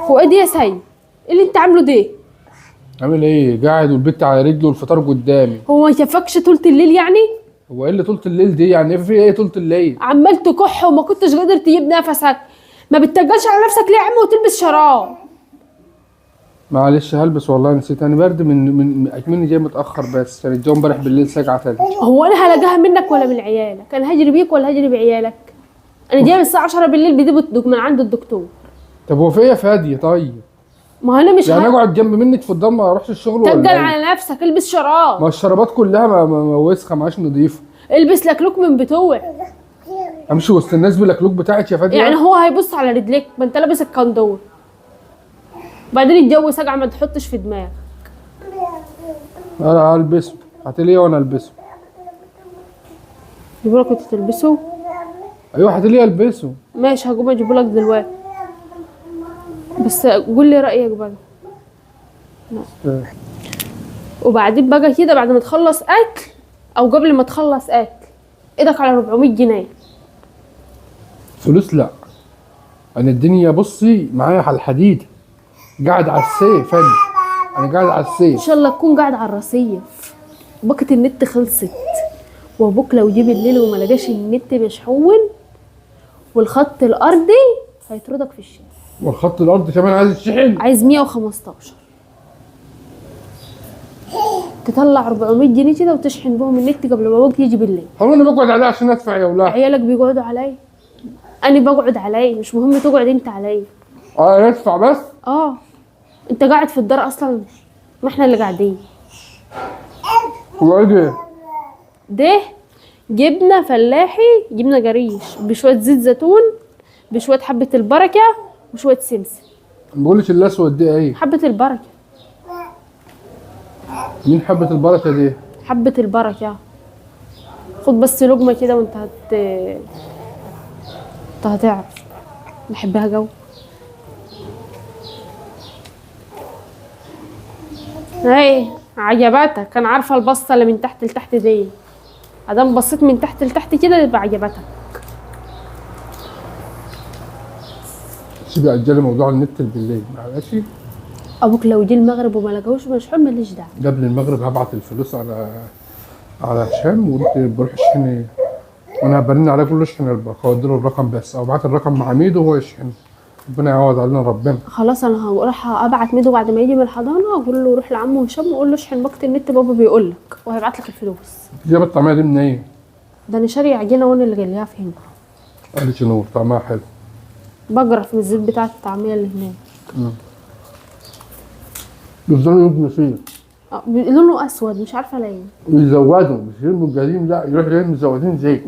هو ايه دي يا سيد؟ ايه اللي انت عامله ده؟ عامل ايه؟ قاعد والبت على رجله والفطار قدامي. هو ما يكفكش طولة الليل يعني؟ هو ايه اللي طولة الليل دي؟ يعني في ايه طولة الليل؟ عمال تكح وما كنتش قادر تجيب نفسك. ما بتتجلش على نفسك ليه يا عم وتلبس شراب؟ معلش هلبس والله نسيت، انا برد من اكمني جاي متاخر، بس كان الجو امبارح بالليل ساقعه تلج. هو انا هلاقيها منك ولا من عيالك؟ انا هجري بيك ولا هجري بعيالك؟ انا جايه من الساعه 10 بالليل بجيب من عند الدكتور. طب هو في ايه يا فاديه؟ طيب ما انا مش يعني اقعد جنب منك في الضلمه ما اروحش الشغل ولا تقل ايه؟ على نفسك، البس شراب. ما الشرابات كلها وسخه ما عادش نضيفه. البس لكلوك من بتوع. امشي وسط الناس بالاكلوك بتاعك يا فاديه؟ يعني هو هيبص على رجليك؟ ما انت لابس الكندور. بعدين الجو ساقع ما تحطش في دماغك. انا هلبسه، هاتي لي وانا البسه. يقولك كنت تلبسه؟ ايوه هاتي لي البسه. ماشي هقوم اجيبهولك دلوقتي، بس قول لي رايك بقى. وبعدين بقى كده بعد ما تخلص اكل او قبل ما تخلص اكل ايدك على 400 جنيه. فلوس لا، انا الدنيا بصي معايا على الحديد، قاعد على السيف انا قاعد على ان السيف. شاء الله تكون قاعد على الرصيف. باقة النت خلصت، وابوك لو جه بالليل وما لقاش النت مشحون والخط الارضي هيطردك في الشارع. والخط الارض كمان عايز يتشحن؟ عايز 115 تطلع 400 جنيه كده وتشحن بهم النت قبل ما ابوك يجي بالليل. هو انا بقعد عليه عشان ادفع يا ولاد؟ عيالك بيقعدوا عليا، انا بقعد عليا، مش مهم تقعد انت عليا. اه ادفع بس؟ اه انت قاعد في الدار اصلا، ما احنا اللي قاعدين. هو ايه ده؟ ده جبنه فلاحي، جبنه جريش بشويه زيت زيتون بشويه حبه البركه وشويه سمسم. ما بقولش الاسود دي ايه؟ حبه البركه. مين حبة البركة دي؟ حبه البركه. خد بس لقمه كده وانت انت هتعرف. بحبها جو. ايه عجبتك؟ انا عارفه البصه اللي من تحت لتحت دي، ادام بصيت من تحت لتحت كده يبقى عجبتك. سيبي اجلي موضوع النت بالليل معلش. ابوك لو جه المغرب وما لقاهوش مشحون ماليش دعوه. قبل المغرب هبعت الفلوس على هشام وقلت بروح اشحن، وانا برن عليه اقول له اشحن له الرقم بس، او ابعت الرقم مع ميدو وهو يشحن. ربنا يعوض علينا ربنا. خلاص انا هروح ابعت ميدو بعد ما يجي من الحضانه اقول له روح لعمه هشام وقول له اشحن باقه النت بابا بيقول لك وهيبعت لك الفلوس. جاب الطعميه دي منين؟ ايه؟ ده انا شاري عجينه وانا اللي جايبها في هنا. قالت نور طعمها حلو. بجرف من الزيت بتاع الطعميه اللي هناك. بيفضلوا يبنوا فيه. لونه اسود مش عارفه ليه. ويزودوا مش يرموا القديم، لا يروح جايين مزودين زيت.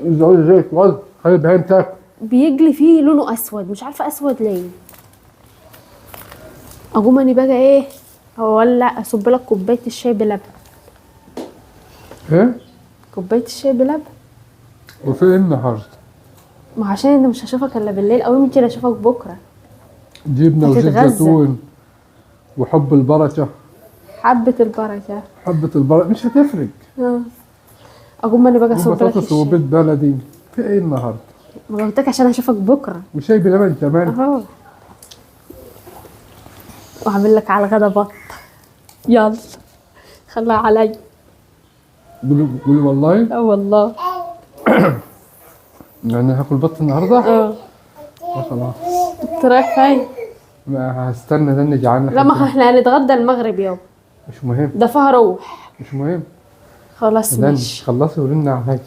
يزودوا زيت والله خلي البهايم تاكل. بيجلي فيه لونه اسود مش عارفه اسود ليه. اقوم اني بقى ايه ولا اصب لك كوبايه الشاي بلبن. ايه؟ كوبايه الشاي بلبن. وفي ايه النهارده؟ ما عشان انا مش هشوفك الا بالليل او يمكن اشوفك بكره. جبنه وزيت زيتون وحب البركه. حبه البركه. حبه البركه مش هتفرق. اقوم انا بقى اصب لك بطاطس الشاي. وبيض بلدي. في ايه النهارده؟ ما قلتلك عشان اشوفك بكره. وشاي بلبن كمان. اهو. واعمل لك على الغدا بط. يلا خليها عليا. قولي والله. اه والله. يعني هاكل بط النهارده؟ اه. خلاص. انت رايح فين؟ ما هستنى ده اني جعان. لا ما احنا هنتغدى المغرب يابا. مش مهم. ده فيها روح. مش مهم. خلاص ماشي. خلصي ورن عليا.